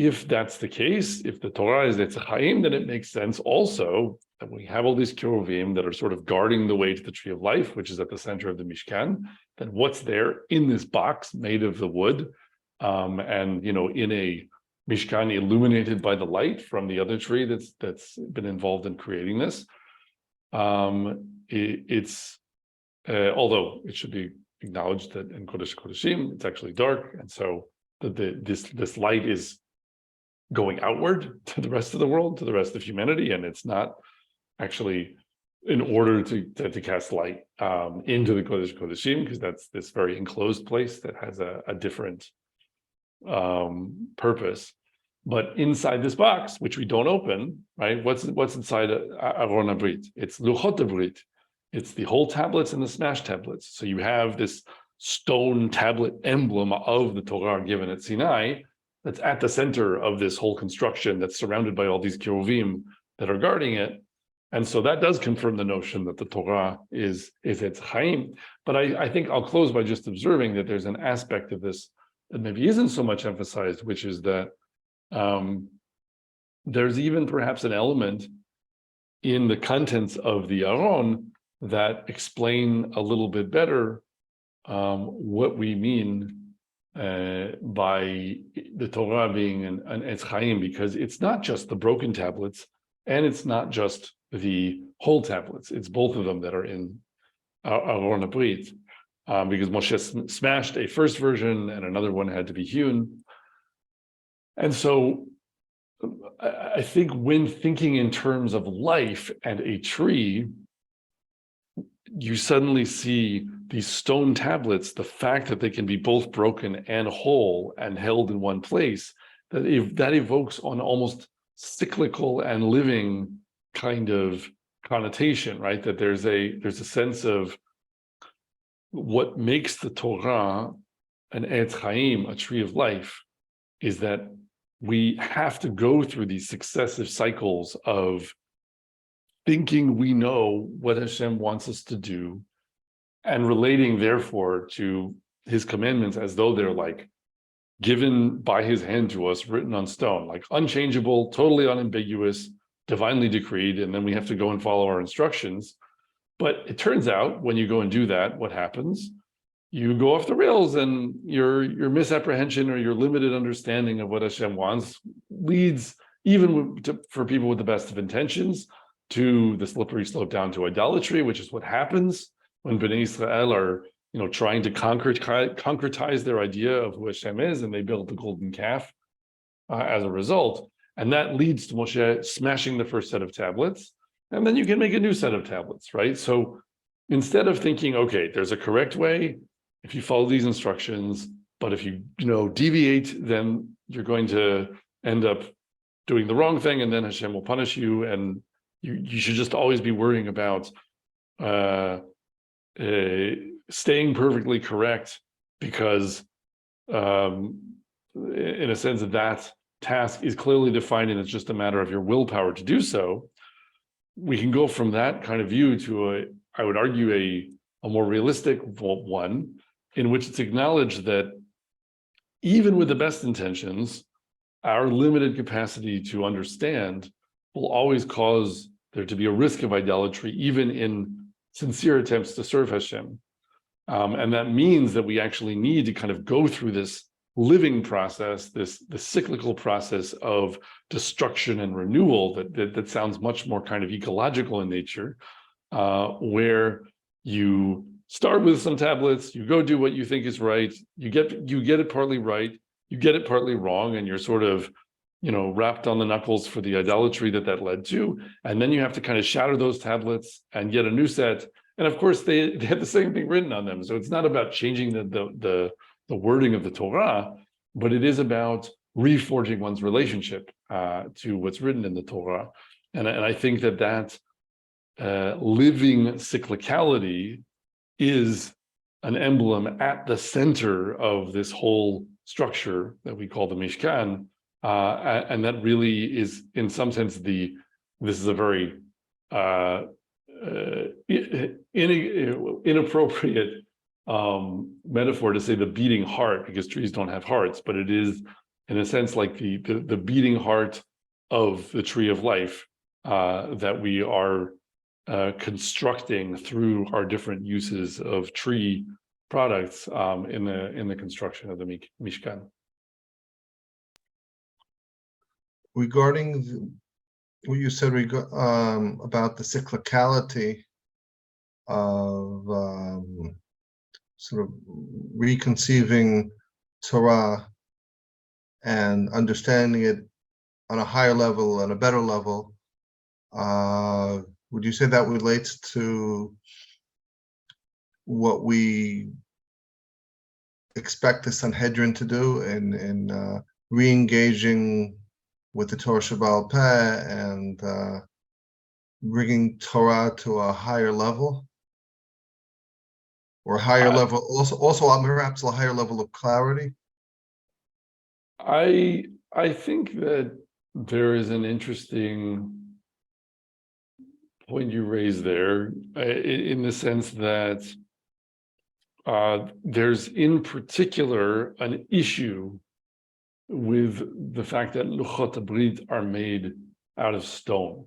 if that's the case, if the Torah is Eitz Chaim, then it makes sense also that we have all these keruvim that are sort of guarding the way to the tree of life, which is at the center of the Mishkan, then what's there in this box made of the wood, and in a Mishkan illuminated by the light from the other tree that's been involved in creating this. It's although it should be acknowledged that in Kodesh Kodeshim it's actually dark, and so this light is going outward to the rest of the world, to the rest of humanity, and it's not actually in order to cast light into the Kodesh Kodeshim, because that's this very enclosed place that has a different purpose. But inside this box, which we don't open, right? What's inside Aron HaBrit? It's Luchot HaBrit. It's the whole tablets and the smashed tablets. So you have this stone tablet emblem of the Torah given at Sinai that's at the center of this whole construction that's surrounded by all these keruvim that are guarding it. And so that does confirm the notion that the Torah is Eitz Chaim. But I think I'll close by just observing that there's an aspect of this that maybe isn't so much emphasized, which is that there's even perhaps an element in the contents of the Aron that explain a little bit better what we mean by the Torah being an Eitz Chaim, because it's not just the broken tablets and it's not just the whole tablets. It's both of them that are in Aron HaBrit, because Moshe smashed a first version and another one had to be hewn. And so I think when thinking in terms of life and a tree, you suddenly see these stone tablets, the fact that they can be both broken and whole and held in one place, that evokes an almost cyclical and living kind of connotation, right? That there's a sense of what makes the Torah an Eitz Chaim, a tree of life, is that we have to go through these successive cycles of thinking we know what Hashem wants us to do and relating, therefore, to his commandments as though they're like given by his hand to us, written on stone, like unchangeable, totally unambiguous, divinely decreed, and then we have to go and follow our instructions. But it turns out when you go and do that, what happens? You go off the rails, and your misapprehension or your limited understanding of what Hashem wants leads, even for people with the best of intentions, to the slippery slope down to idolatry, which is what happens when Bnei Israel are, trying to concretize their idea of who Hashem is, and they build the golden calf as a result. And that leads to Moshe smashing the first set of tablets, and then you can make a new set of tablets, right? So instead of thinking, okay, there's a correct way if you follow these instructions, but if you deviate, then you're going to end up doing the wrong thing, and then Hashem will punish you, and you should just always be worrying about staying perfectly correct, because in a sense that task is clearly defined and it's just a matter of your willpower to do so. We can go from that kind of view to I would argue a more realistic one, in which it's acknowledged that even with the best intentions, our limited capacity to understand will always cause there to be a risk of idolatry, even in sincere attempts to serve Hashem. And that means that we actually need to kind of go through this living process, the cyclical process of destruction and renewal that sounds much more kind of ecological in nature, where you start with some tablets, you go do what you think is right, you get it partly right, you get it partly wrong, and you're sort of wrapped on the knuckles for the idolatry that led to, and then you have to kind of shatter those tablets and get a new set. And of course, they have the same thing written on them. So it's not about changing the wording of the Torah, but it is about reforging one's relationship to what's written in the Torah. And I think that living cyclicality is an emblem at the center of this whole structure that we call the Mishkan. And that really is, in some sense, this is a very inappropriate metaphor to say the beating heart, because trees don't have hearts, but it is in a sense, like the beating heart of the tree of life that we are constructing through our different uses of tree products in the construction of the mishkan. Regarding what you said about the cyclicality of sort of reconceiving Torah and understanding it on a higher level and a better level, would you say that relates to what we expect the Sanhedrin to do in re-engaging with the Torah Shebaal Peh and bringing Torah to a higher level, or higher level, also perhaps a higher level of clarity? I think that there is an interesting point you raised there, in the sense that there's in particular an issue with the fact that Luchot HaBrit are made out of stone.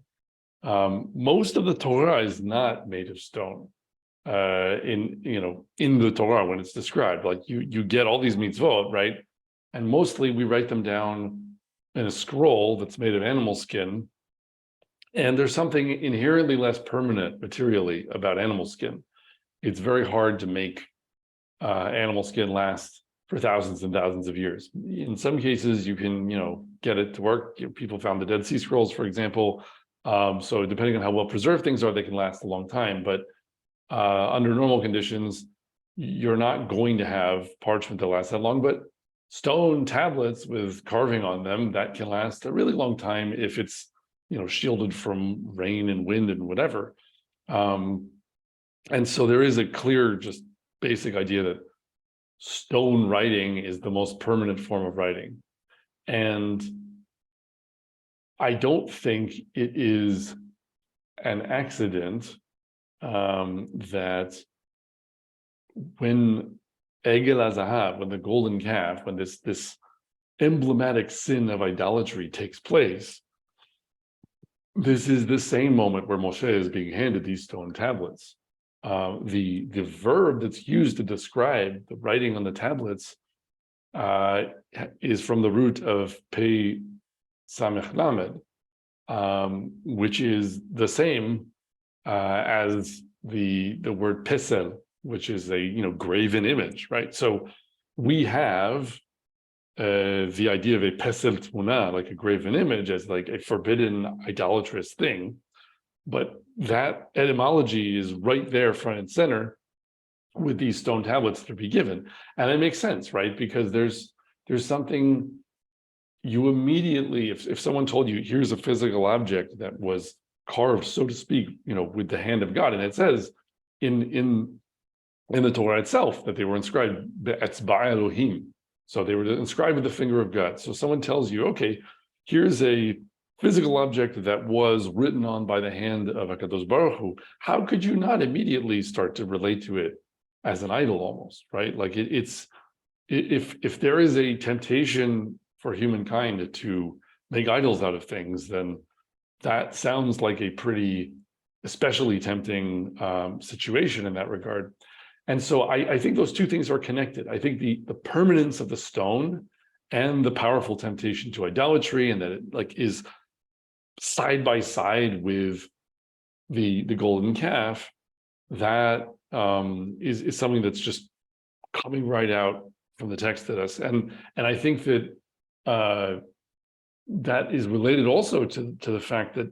Most of the Torah is not made of stone. In the Torah, when it's described, like you get all these mitzvot, right? And mostly we write them down in a scroll that's made of animal skin. And there's something inherently less permanent materially about animal skin. It's very hard to make animal skin last for thousands and thousands of years. In some cases, you can, get it to work. People found the Dead Sea Scrolls, for example. So depending on how well preserved things are, they can last a long time. But under normal conditions, you're not going to have parchment that lasts that long. But stone tablets with carving on them, that can last a really long time if it's, shielded from rain and wind and whatever. And so there is a clear, just basic idea that stone writing is the most permanent form of writing. And I don't think it is an accident that when Egel HaZahav, when the golden calf, when this emblematic sin of idolatry takes place, this is the same moment where Moshe is being handed these stone tablets. The verb that's used to describe the writing on the tablets is from the root of Pei Samech Lamed, which is the same as the word pesel, which is a graven image, right? So we have the idea of a pesel tmuna, like a graven image, as like a forbidden idolatrous thing, but that etymology is right there front and center with these stone tablets to be given. And it makes sense, right? Because there's something you immediately, if someone told you, here's a physical object that was carved, so to speak, with the hand of God, and it says in the Torah itself that they were inscribed Be'etzba Elohim, so they were inscribed with the finger of God. So someone tells you, okay, here's a physical object that was written on by the hand of HaKadosh Baruch Hu. How could you not immediately start to relate to it as an idol almost, right? Like it's if there is a temptation for humankind to make idols out of things, then that sounds like a pretty especially tempting situation in that regard. And so I think those two things are connected. I think the permanence of the stone and the powerful temptation to idolatry, and that it is side by side with the golden calf, that is something that's just coming right out from the text at us. And I think that that is related also to the fact that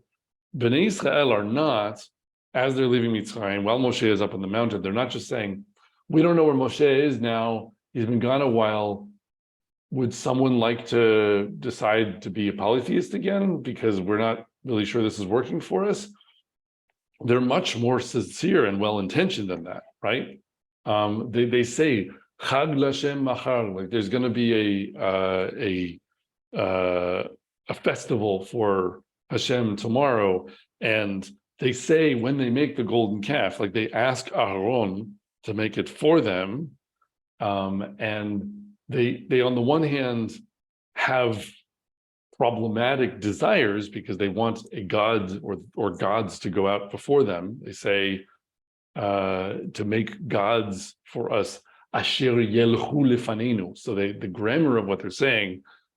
Bnei Israel are not, as they're leaving Mitzrayim, while Moshe is up on the mountain, they're not just saying, we don't know where Moshe is now, he's been gone a while, would someone like to decide to be a polytheist again because we're not really sure this is working for us? They're much more sincere and well-intentioned than that, right? They say, Chag Lashem Machar, like there's going to be a festival for Hashem tomorrow, and they say when they make the golden calf, like they ask Aaron to make it for them, and they on the one hand have problematic desires because they want a god or gods to go out before them. They say to make gods for us, asher yelchu lefanenu. So the grammar of what they're saying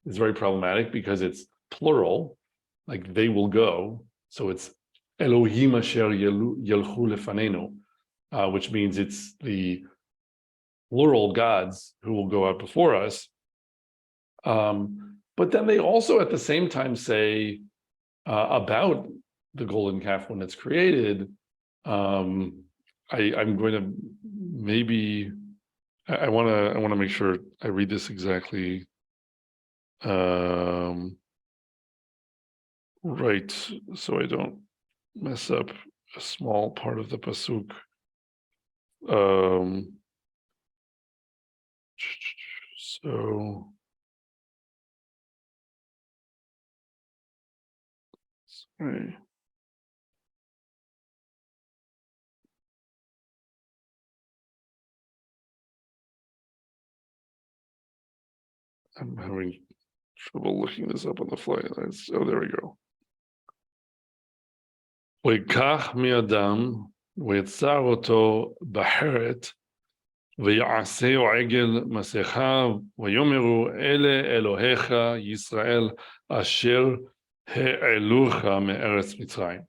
is very problematic because it's plural, like they will go. So it's Elohim asher yelchu lefanenu, which means it's the plural gods who will go out before us. But then they also at the same time say about the golden calf when it's created, I'm going to maybe I want to make sure I read this exactly right, so I don't mess up a small part of the pasuk. So sorry. I'm having trouble looking this up on the fly. Oh, there we go. ויקח מאדם ויצר אותו בחרת ויעשהו עגל מסכה ויאמרו אלה אלוהיך ישראל אשר העלוך מארץ מצרים.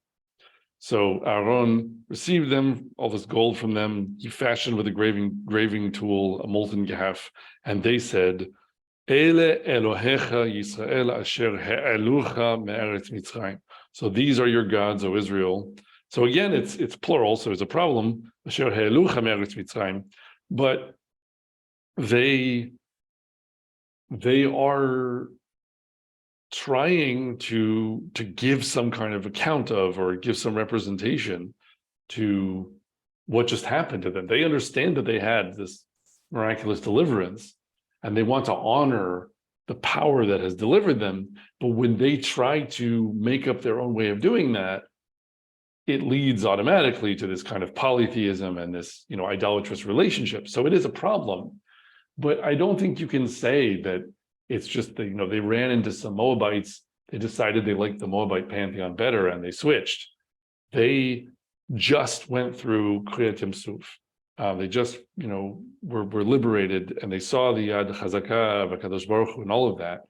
So Aaron received them, all this gold from them. He fashioned with a graving tool a molten calf, and they said, Ele Elohecha Yisrael asher ha'elucha me'eretz Mitzrayim. So these are your gods, O Israel. So again, it's plural, so it's a problem. Asher ha'elucha me'eretz Mitzrayim, but they are trying to give some kind of account of or give some representation to what just happened to them. They understand that they had this miraculous deliverance, and they want to honor the power that has delivered them. But when they try to make up their own way of doing that, it leads automatically to this kind of polytheism and this, idolatrous relationship. So it is a problem. But I don't think you can say that it's just that, they ran into some Moabites, they decided they liked the Moabite pantheon better, and they switched. They just went through Kriyat Yamsuf. They just, were liberated, and they saw the Yad Chazakah of HaKadosh Baruch Hu and all of that.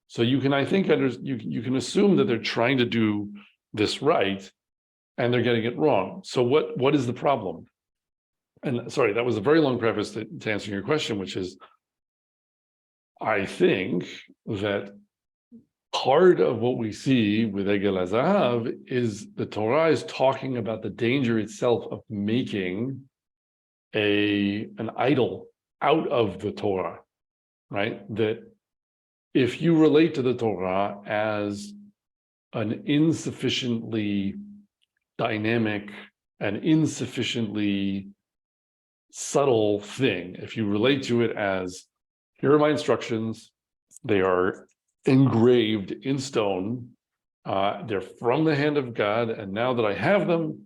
So you can, I think, you can assume that they're trying to do this right, and they're getting it wrong. So what is the problem? And sorry, that was a very long preface to answering your question, which is, I think that part of what we see with Egel HaZahav is the Torah is talking about the danger itself of making an idol out of the Torah, right? That if you relate to the Torah as an insufficiently dynamic and insufficiently subtle thing, if you relate to it as, here are my instructions, they are engraved in stone, they're from the hand of God, and now that I have them,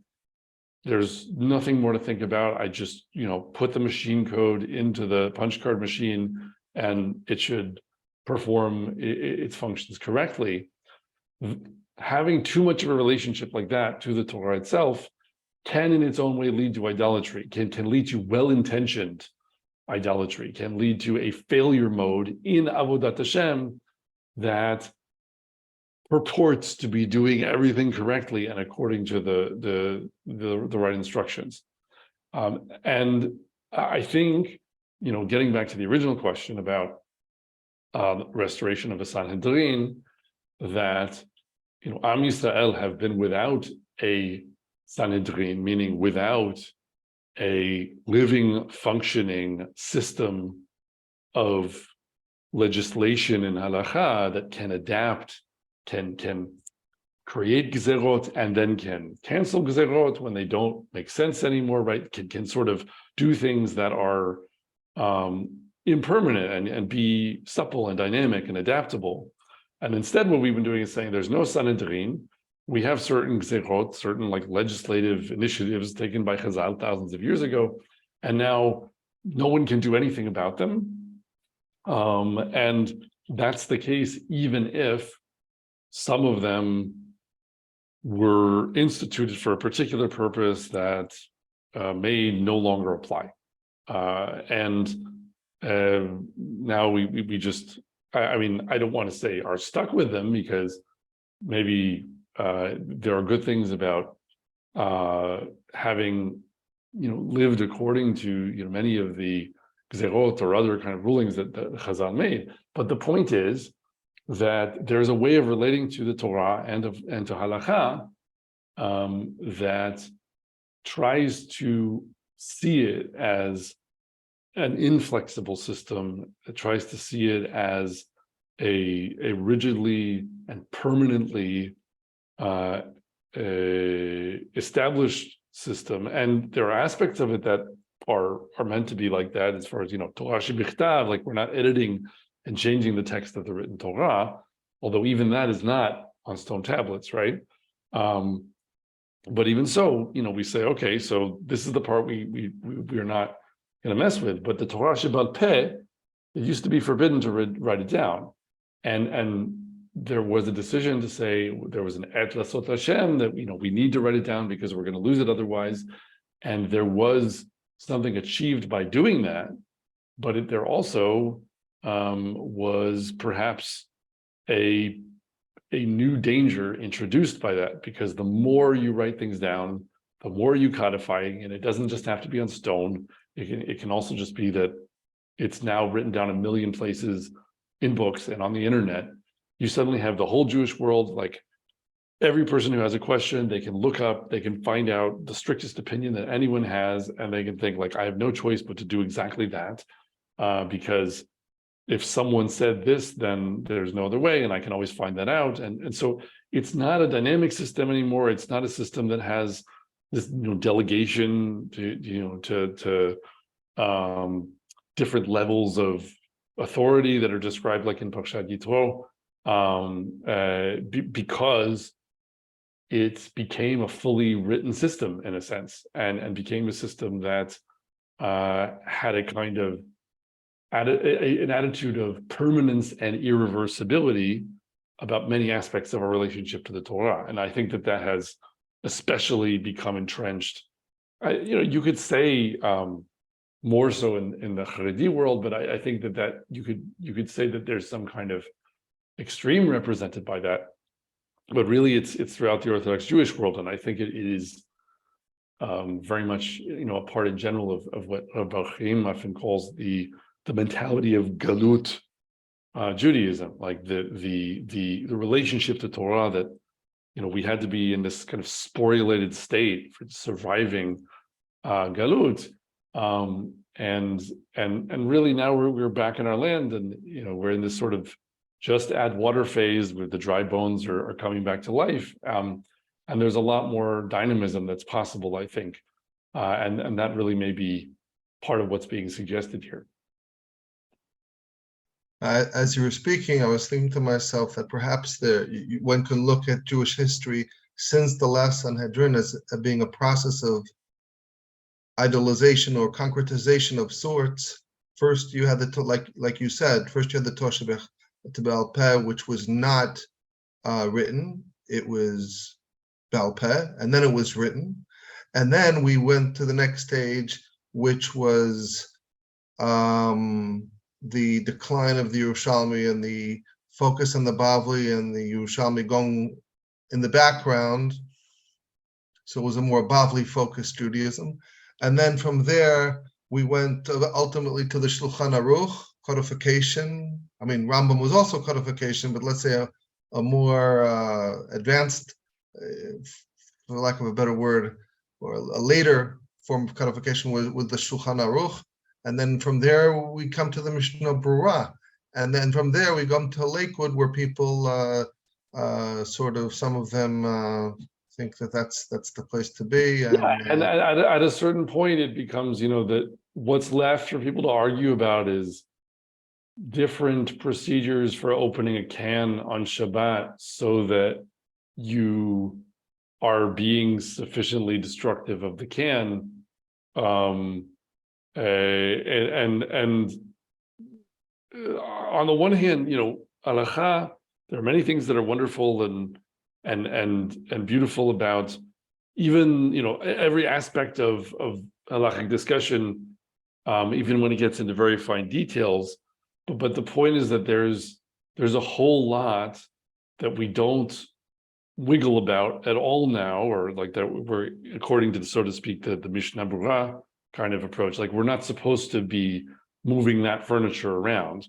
there's nothing more to think about. I just, put the machine code into the punch card machine, and it should perform its functions correctly. Having too much of a relationship like that to the Torah itself can in its own way lead to idolatry, can lead to well-intentioned idolatry, can lead to a failure mode in Avodat Hashem that purports to be doing everything correctly and according to the right instructions. And I think, getting back to the original question about restoration of a Sanhedrin, that Am Yisrael have been without a Sanhedrin, meaning without a living, functioning system of legislation in halacha that can adapt, can create gzerot, and then can cancel gzerot when they don't make sense anymore, right? Can sort of do things that are impermanent and be supple and dynamic and adaptable. And instead, what we've been doing is saying there's no Sanhedrin. We have certain gzerot, certain legislative initiatives taken by Chazal thousands of years ago, and now no one can do anything about them. And that's the case, even if some of them were instituted for a particular purpose that may no longer apply. And now we just, I mean, I don't want to say are stuck with them, because maybe there are good things about having, lived according to, many of the gzerot or other kind of rulings that Chazal made. But the point is that there's a way of relating to the Torah and to halacha that tries to see it as an inflexible system. It tries to see it as a rigidly and permanently established system. And there are aspects of it that are meant to be like that, as far as, Torah shebichtav, like we're not editing and changing the text of the written Torah, although even that is not on stone tablets, right? But even so, we say, okay, so this is the part we're not going to mess with. But the Torah shebal peh, it used to be forbidden to write it down, and there was a decision to say there was an et lasot Hashem, that we need to write it down because we're going to lose it otherwise, and there was something achieved by doing that, but there also was perhaps a new danger introduced by that, because the more you write things down, the more you codifying, and it doesn't just have to be on stone. It can also just be that it's now written down a million places in books and on the internet. You suddenly have the whole Jewish world, like every person who has a question, they can look up, they can find out the strictest opinion that anyone has, and they can think like, I have no choice but to do exactly that, because if someone said this, then there's no other way, and I can always find that out. And so it's not a dynamic system anymore. It's not a system that has this delegation to different levels of authority that are described like in Parshat Yitro, because it became a fully written system in a sense, and became a system that had a kind of an attitude of permanence and irreversibility about many aspects of our relationship to the Torah. And I think that has especially become entrenched. You could say more so in the Haredi world, but I think that you could say that there's some kind of extreme represented by that. But really, it's throughout the Orthodox Jewish world, and I think it is very much a part in general of what Bar-Hayim often calls the mentality of Galut Judaism, like the relationship to Torah, that we had to be in this kind of sporulated state for surviving Galut, and really now we're back in our land, and we're in this sort of just add water phase where the dry bones are coming back to life, and there's a lot more dynamism that's possible, I think, and that really may be part of what's being suggested here. As you were speaking, I was thinking to myself that perhaps one can look at Jewish history since the last Sanhedrin as being a process of idolization or concretization of sorts. First, you had like you said, first you had the Torah Bal Peh, which was not written; it was Bal Peh, and then it was written, and then we went to the next stage, which was the decline of the Yerushalmi and the focus on the Bavli and the Yerushalmi going in the background. So it was a more Bavli-focused Judaism. And then from there, we went ultimately to the Shulchan Aruch, codification. I mean, Rambam was also codification, but let's say a more advanced, for lack of a better word, or a later form of codification with the Shulchan Aruch. And then from there, we come to the Mishnah Berurah. And then from there, we come to Lakewood, where people some of them think that's the place to be. And at a certain point, it becomes, that what's left for people to argue about is different procedures for opening a can on Shabbat so that you are being sufficiently destructive of the can. And on the one hand, halacha, there are many things that are wonderful and beautiful about even, every aspect of halachic discussion, even when it gets into very fine details. But the point is that there's a whole lot that we don't wiggle about at all now, or like that we're, according to the, so to speak, the Mishnah Berurah kind of approach, like we're not supposed to be moving that furniture around.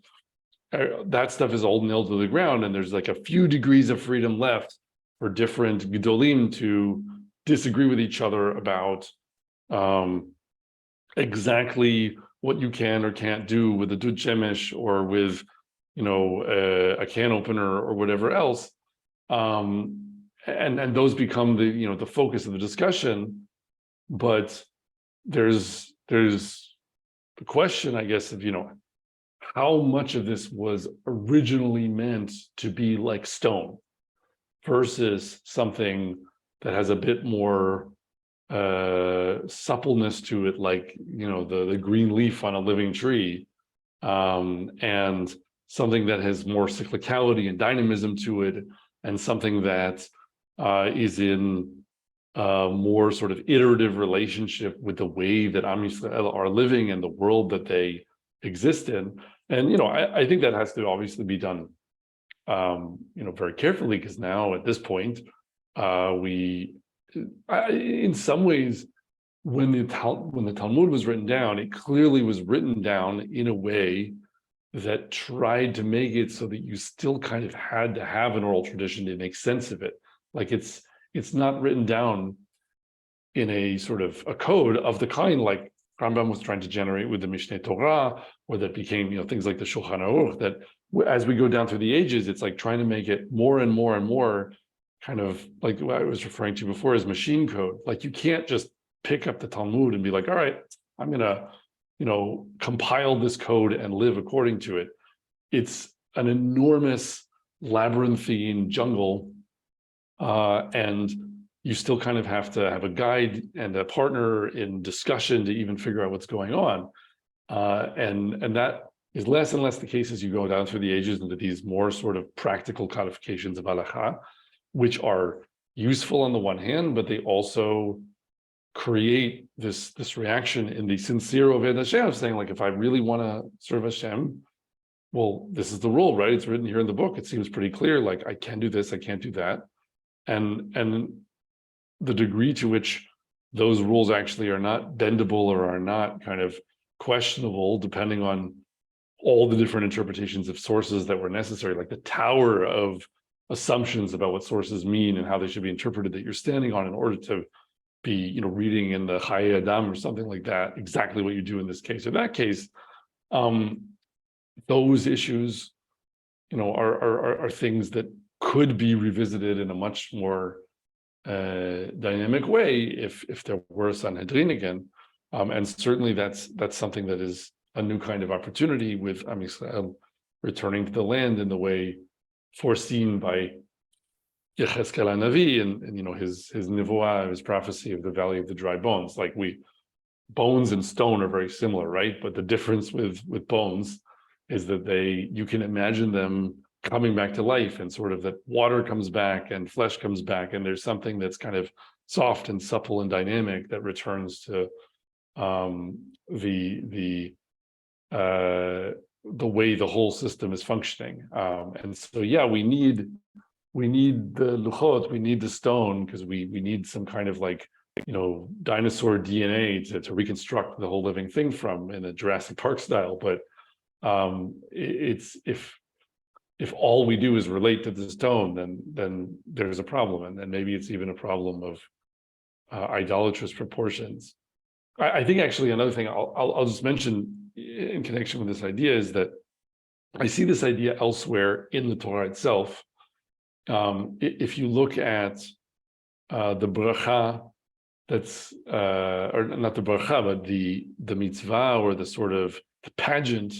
That stuff is all nailed to the ground, and there's like a few degrees of freedom left for different gedolim to disagree with each other about exactly what you can or can't do with a dud shemesh or with, a can opener or whatever else. And those become the focus of the discussion. But there's the question, I guess, of how much of this was originally meant to be like stone versus something that has a bit more suppleness to it, like the green leaf on a living tree, and something that has more cyclicality and dynamism to it, and something that is in more sort of iterative relationship with the way that Am Yisrael are living and the world that they exist in. And I think that has to obviously be done very carefully, because now at this point in some ways, when the Talmud was written down, it clearly was written down in a way that tried to make it so that you still kind of had to have an oral tradition to make sense of it. Like it's not written down in a sort of a code of the kind like Rambam was trying to generate with the Mishneh Torah, or that became things like the Shulchan Aruch, that as we go down through the ages, it's like trying to make it more and more and more kind of like what I was referring to before as machine code. Like you can't just pick up the Talmud and be like, all right, I'm gonna compile this code and live according to it. It's an enormous labyrinthine jungle, and you still kind of have to have a guide and a partner in discussion to even figure out what's going on. And that is less and less the case as you go down through the ages into these more sort of practical codifications of halacha, which are useful on the one hand, but they also create this reaction in the sincere Oved Hashem, saying, like, if I really want to serve Hashem, well, this is the rule, right? It's written here in the book. It seems pretty clear, like, I can do this, I can't do that. And the degree to which those rules actually are not bendable or are not kind of questionable, depending on all the different interpretations of sources that were necessary, like the tower of assumptions about what sources mean and how they should be interpreted that you're standing on in order to be, reading in the Chaye Adam or something like that, exactly what you do in this case or that case. Those issues, are things that could be revisited in a much more dynamic way if there were a Sanhedrin again. And certainly that's something that is a new kind of opportunity with Am Yisrael returning to the land in the way foreseen by Yechezkel HaNavi and his nevuah, his prophecy of the valley of the dry bones. Like bones and stone are very similar, right? But the difference with bones is that you can imagine them coming back to life, and sort of that water comes back and flesh comes back, and there's something that's kind of soft and supple and dynamic that returns to the way the whole system is functioning. And so, yeah, we need the luchot, we need the stone, because we need some kind of dinosaur DNA to reconstruct the whole living thing from, in a Jurassic Park style. But it's if all we do is relate to the stone, then there's a problem, and then maybe it's even a problem of idolatrous proportions. I think actually another thing I'll just mention in connection with this idea is that I see this idea elsewhere in the Torah itself. If you look at the bracha, that's or not the bracha, but the mitzvah, or the sort of the pageant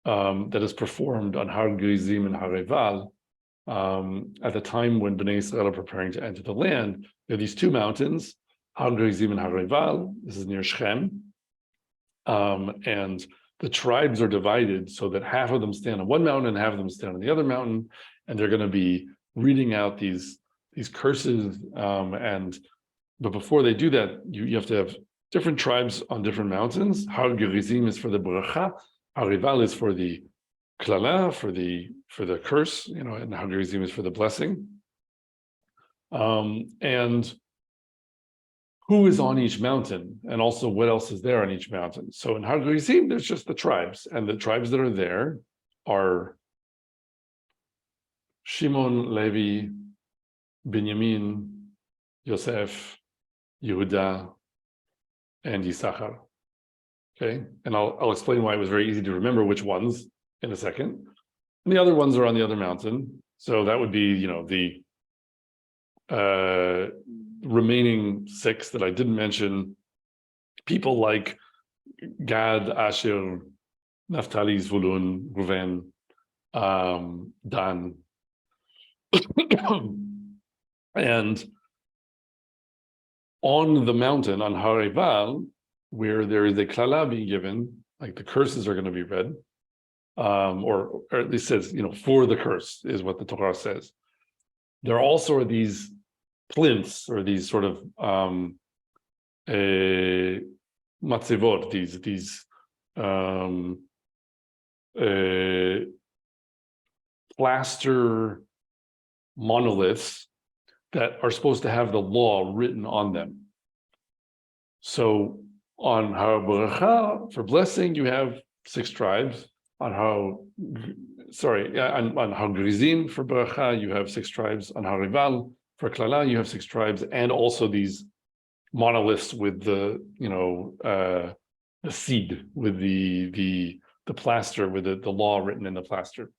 that is performed on Har Gerizim and Har Eval at the time when Bnei Israel are preparing to enter the land. There are these two mountains, Har Gerizim and Har Eval. This is near Shechem, and the tribes are divided so that half of them stand on one mountain and half of them stand on the other mountain, and they're going to be reading out these curses. But before they do that, you have to have different tribes on different mountains. Har Gerizim is for the bracha, Har Rival is for the klala, for the curse, and Har Gerizim is for the blessing. And who is on each mountain, and also what else is there on each mountain. So in Har Gerizim, there's just the tribes, and the tribes that are there are Shimon, Levi, Binyamin, Yosef, Yehuda, and Yisachar. Okay, and I'll explain why it was very easy to remember which ones in a second. And the other ones are on the other mountain. So that would be, the remaining 6 that I didn't mention. People like Gad, Asher, Naphtali, Zvulun, Reuven, Dan, and on the mountain, on Har Rival, where there is a klala being given, like the curses are going to be read, or at least says, for the curse is what the Torah says. There also are these plinths, or these sort of matzevot, these plaster monoliths that are supposed to have the law written on them. So on Har Bracha, for blessing, you have 6 tribes. On Har Gerizim, for Bracha, you have 6 tribes. On Har Rival, for Klala, you have 6 tribes, and also these monoliths with the seed, with the plaster, with the law written in the plaster.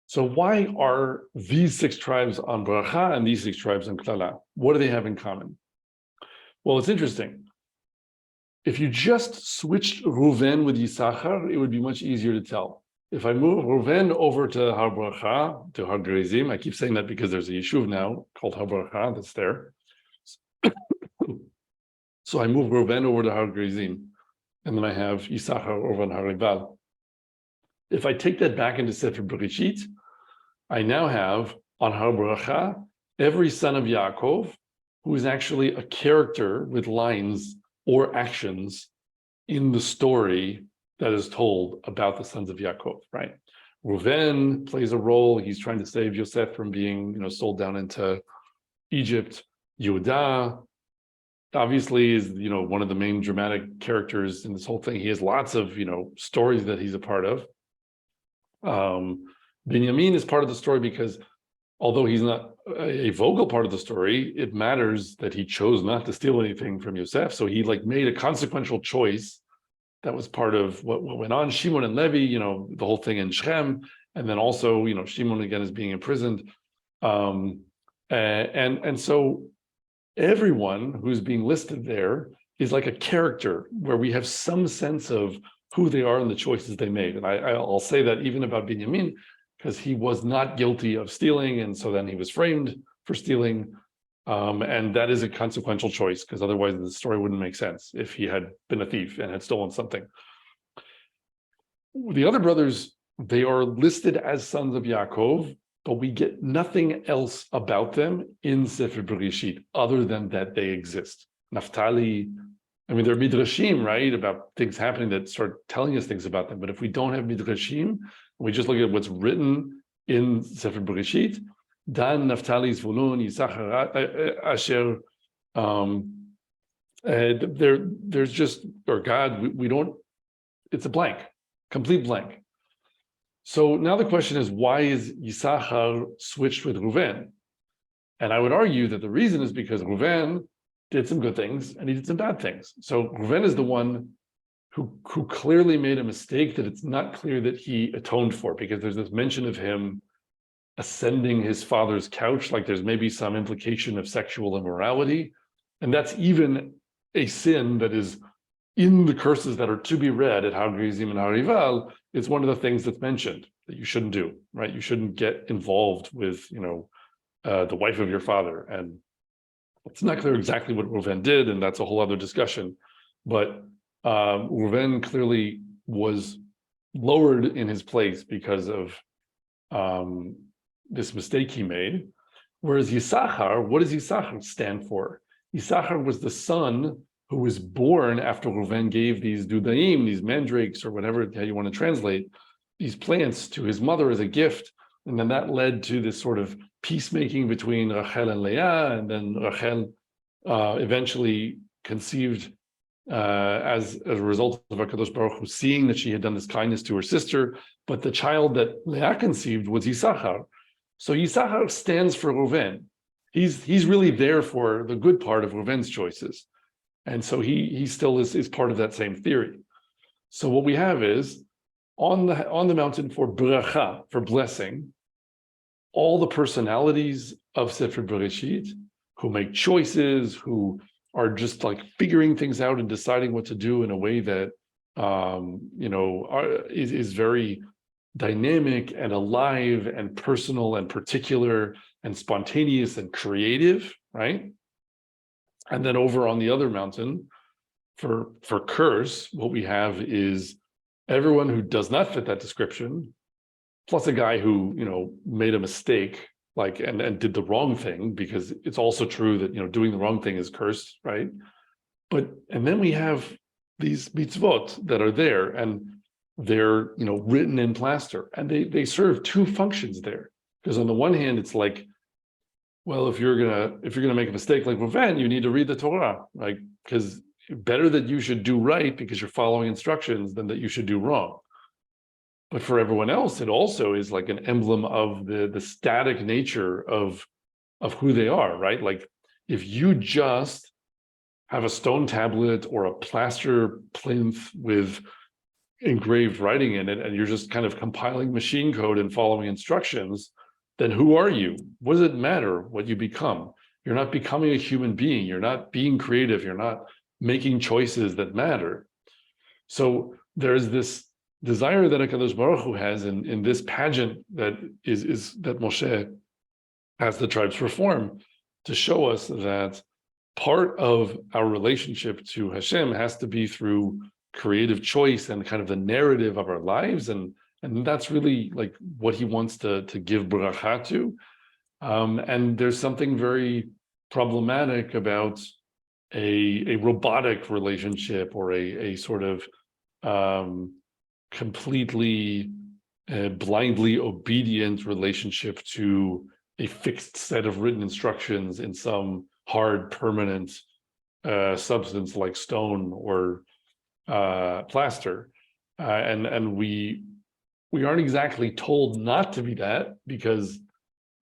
So why are these 6 tribes on Bracha and these 6 tribes on Klala? What do they have in common? Well, it's interesting. If you just switched Reuven with Yisachar, it would be much easier to tell. If I move Reuven over to Har Bracha, to Har Gerizim, I keep saying that because there's a yeshuv now called Har Bracha that's there. So I move Reuven over to Har Gerizim, and then I have Yisachar over on Har Rival. If I take that back into Sefer Bereshit, I now have on Har Bracha every son of Yaakov who is actually a character with lines or actions in the story that is told about the sons of Yaakov, right? Reuven plays a role. He's trying to save Yosef from being, sold down into Egypt. Yehuda obviously is, one of the main dramatic characters in this whole thing. He has lots of, stories that he's a part of. Binyamin is part of the story because although he's not a vocal part of the story, it matters that he chose not to steal anything from Yosef. So he made a consequential choice that was part of what went on. Shimon and Levi, the whole thing in Shechem, and then also, Shimon again is being imprisoned. And so everyone who's being listed there is like a character where we have some sense of who they are and the choices they made. And I'll say that even about Binyamin, because he was not guilty of stealing, and so then he was framed for stealing. And that is a consequential choice, because otherwise the story wouldn't make sense if he had been a thief and had stolen something. The other brothers, they are listed as sons of Yaakov, but we get nothing else about them in Sefer Bereshit other than that they exist. Naphtali, there are midrashim, right, about things happening that start telling us things about them. But if we don't have midrashim, we just look at what's written in Sefer Bereshit, Dan, Naphtali, Zvulun, Yisachar, Asher, there's just, or God, we don't, it's a blank, complete blank. So now the question is, why is Yisachar switched with Reuven? And I would argue that the reason is because Reuven did some good things and he did some bad things. So Reuven is the one who clearly made a mistake that it's not clear that he atoned for, because there's this mention of him ascending his father's couch, like there's maybe some implication of sexual immorality. And that's even a sin that is in the curses that are to be read at Har Gerizim and Har Rival. It's one of the things that's mentioned that you shouldn't do, right? You shouldn't get involved with, the wife of your father. And it's not clear exactly what Reuven did, and that's a whole other discussion. But Reuven clearly was lowered in his place because of this mistake he made. Whereas Yisachar, what does Yisachar stand for? Yisachar was the son who was born after Reuven gave these dudaim, these mandrakes, or whatever how you want to translate, these plants to his mother as a gift. And then that led to this sort of peacemaking between Rachel and Leah, and then Rachel eventually conceived as a result of HaKadosh Baruch Hu seeing that she had done this kindness to her sister, but the child that Leah conceived was Yisachar. So Yisachar stands for Reuven. He's really there for the good part of Reuven's choices. And so he still is part of that same theory. So what we have is on the mountain for bracha, for blessing, all the personalities of Sefer Bereshit who make choices, who are just like figuring things out and deciding what to do in a way that is very dynamic and alive and personal and particular and spontaneous and creative, right? And then over on the other mountain, for curse, what we have is everyone who does not fit that description, plus a guy who made a mistake, like and did the wrong thing, because it's also true that doing the wrong thing is cursed, right? And then we have these mitzvot that are there, and they're written in plaster, and they serve two functions there. Because on the one hand, it's like, well, if you're gonna make a mistake like Reuven, you need to read the Torah, right? Because better that you should do right because you're following instructions than that you should do wrong. But for everyone else, it also is like an emblem of the static nature of who they are, right? Like if you just have a stone tablet or a plaster plinth with engraved writing in it, and you're just kind of compiling machine code and following instructions, then who are you? What does it matter what you become? You're not becoming a human being. You're not being creative. You're not making choices that matter. So there's this desire that HaKadosh Baruch Hu has in this pageant that is that Moshe has the tribes perform, to show us that part of our relationship to Hashem has to be through creative choice and kind of the narrative of our lives, and that's really like what he wants to give bracha to. And there's something very problematic about a robotic relationship, or a sort of completely blindly obedient relationship to a fixed set of written instructions in some hard, permanent substance like stone or plaster. And we aren't exactly told not to be that, because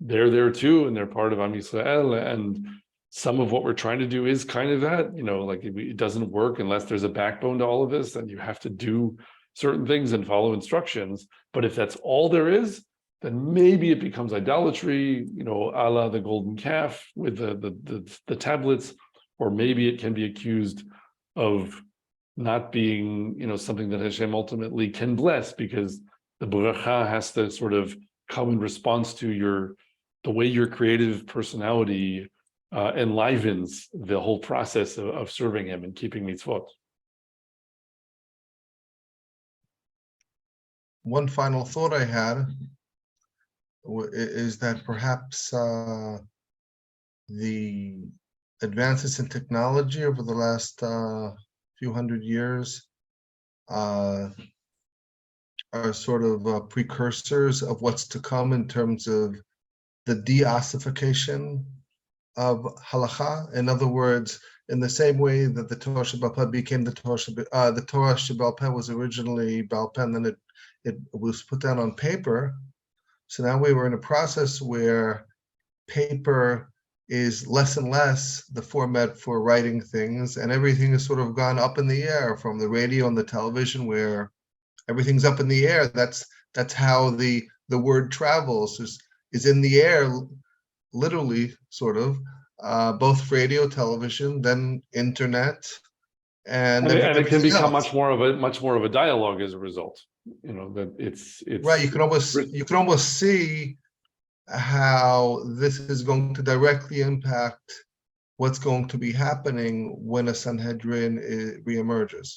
they're there too, and they're part of Am Yisrael, and some of what we're trying to do is kind of that, like it doesn't work unless there's a backbone to all of this, and you have to do certain things and follow instructions. But if that's all there is, then maybe it becomes idolatry, a la the golden calf with the tablets, or maybe it can be accused of not being, something that Hashem ultimately can bless, because the bracha has to sort of come in response to the way your creative personality enlivens the whole process of serving him and keeping mitzvot. One final thought I had is that perhaps the advances in technology over the last few hundred years are sort of precursors of what's to come in terms of the de-ossification of halacha. In other words, in the same way that the Torah Sheba'al Peh became the Torah Sheba'al Peh was originally Ba'al Peh, and then it was put down on paper. So now we were in a process where paper is less and less the format for writing things, and everything has sort of gone up in the air, from the radio and the television, where everything's up in the air. That's how the word travels, is in the air, literally, sort of, both radio, television, then internet, and it can become else. much more of a dialogue as a result. That it's right. You can almost see how this is going to directly impact what's going to be happening when a Sanhedrin reemerges.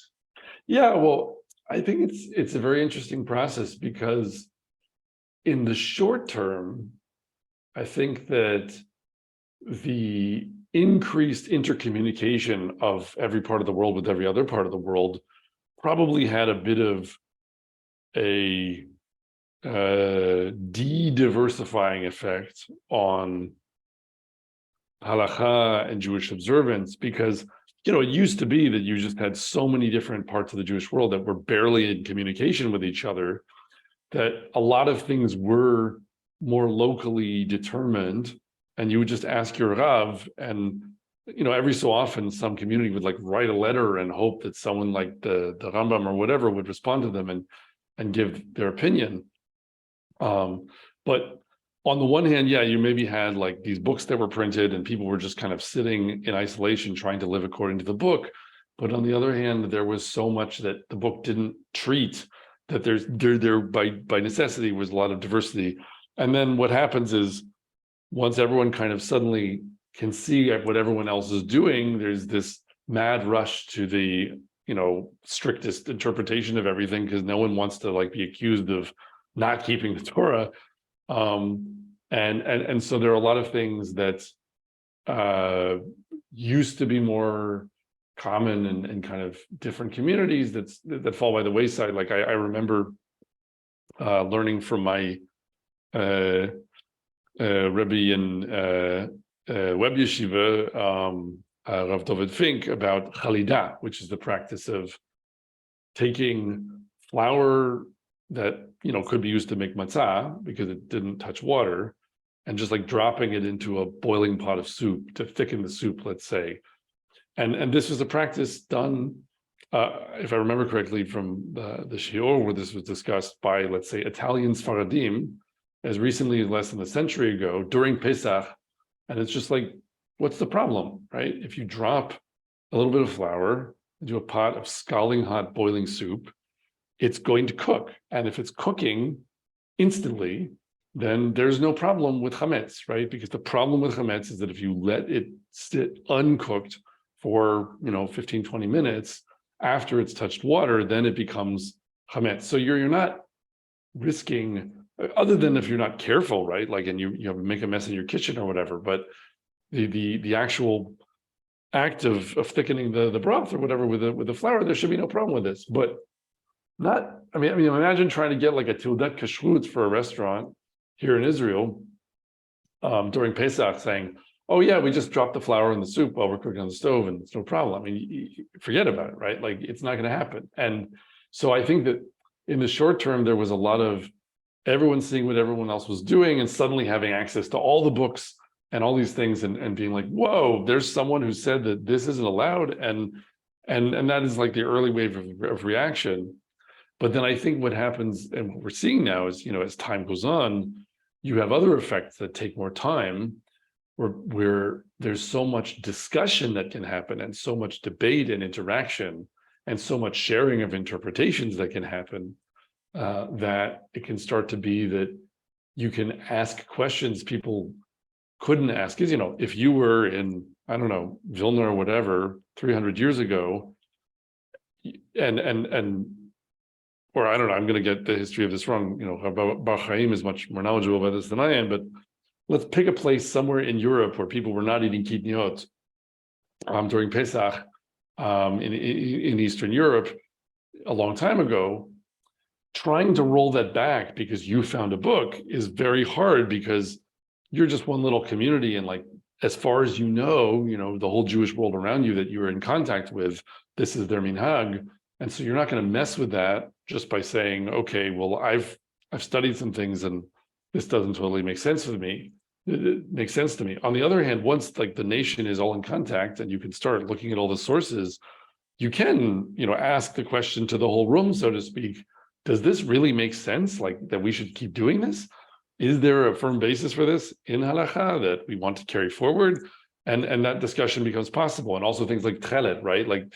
Yeah, well, I think it's a very interesting process because in the short term, I think that the increased intercommunication of every part of the world with every other part of the world probably had a bit of a de-diversifying effect on halacha and Jewish observance, because it used to be that you just had so many different parts of the Jewish world that were barely in communication with each other, that a lot of things were more locally determined, and you would just ask your Rav, and every so often some community would like write a letter and hope that someone like the Rambam or whatever would respond to them and give their opinion. But on the one hand, yeah, you maybe had like these books that were printed and people were just kind of sitting in isolation trying to live according to the book. But on the other hand, there was so much that the book didn't treat, that there by necessity was a lot of diversity. And then what happens is, once everyone kind of suddenly can see what everyone else is doing, there's this mad rush to the strictest interpretation of everything, because no one wants to like be accused of not keeping the Torah. And so there are a lot of things that used to be more common in kind of different communities that fall by the wayside. Like I remember learning from my Rebbe in Web Yeshiva, Rav David Fink, about Chalida, which is the practice of taking flour that could be used to make matzah because it didn't touch water, and just like dropping it into a boiling pot of soup to thicken the soup, let's say. And this was a practice done, if I remember correctly, from the shiur where this was discussed by, let's say, Italian Sfaradim as recently as less than a century ago during Pesach. And it's just like, what's the problem, right? If you drop a little bit of flour into a pot of scalding hot boiling soup, it's going to cook. And if it's cooking instantly, then there's no problem with chametz, right? Because the problem with chametz is that if you let it sit uncooked for 15, 20 minutes after it's touched water, then it becomes chametz. So you're not risking, other than if you're not careful, right? Like, and you make a mess in your kitchen or whatever, but the actual act of thickening the broth or whatever with the flour, there should be no problem with this. But imagine trying to get like a tildat kashrut for a restaurant here in Israel during Pesach, saying, oh yeah, we just dropped the flour in the soup while we're cooking on the stove and it's no problem. Forget about it, right? Like, it's not going to happen. And so I think that in the short term, there was a lot of everyone seeing what everyone else was doing and suddenly having access to all the books and all these things and being like, whoa, there's someone who said that this isn't allowed. And that is like the early wave of reaction. But then I think what happens, and what we're seeing now is, as time goes on, you have other effects that take more time, where there's so much discussion that can happen, and so much debate and interaction, and so much sharing of interpretations that can happen, that it can start to be that you can ask questions people couldn't ask. Because, if you were in, I don't know, Vilna or whatever, 300 years ago, or I don't know, I'm going to get the history of this wrong. Bar-Hayim is much more knowledgeable about this than I am, but let's pick a place somewhere in Europe where people were not eating kitniot during Pesach in Eastern Europe a long time ago. Trying to roll that back because you found a book is very hard, because you're just one little community, and like, as far as the whole Jewish world around you that you're in contact with, this is their minhag. And so you're not going to mess with that just by saying, okay, well, I've studied some things and this doesn't totally make sense to me. It makes sense to me. On the other hand, once like the nation is all in contact and you can start looking at all the sources, you can, ask the question to the whole room, so to speak. Does this really make sense? Like, that we should keep doing this? Is there a firm basis for this in halacha that we want to carry forward? And that discussion becomes possible. And also things like tchelet, right? Like,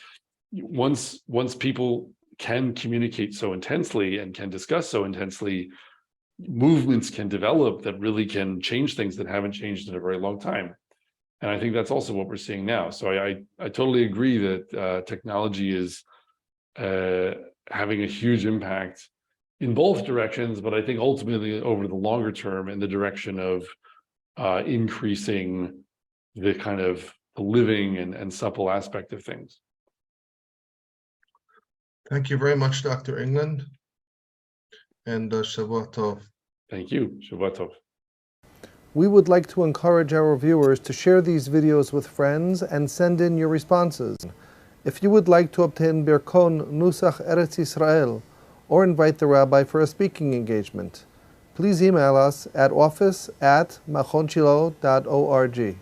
once people can communicate so intensely and can discuss so intensely, movements can develop that really can change things that haven't changed in a very long time. And I think that's also what we're seeing now. So I totally agree that technology is having a huge impact in both directions, but I think ultimately over the longer term in the direction of increasing the kind of living and supple aspect of things. Thank you very much, Dr. England, and Shavua Tov. Thank you. Shavua Tov. We would like to encourage our viewers to share these videos with friends and send in your responses. If you would like to obtain Birkon Nusach Eretz Yisrael or invite the rabbi for a speaking engagement, please email us at office@machonshilo.org.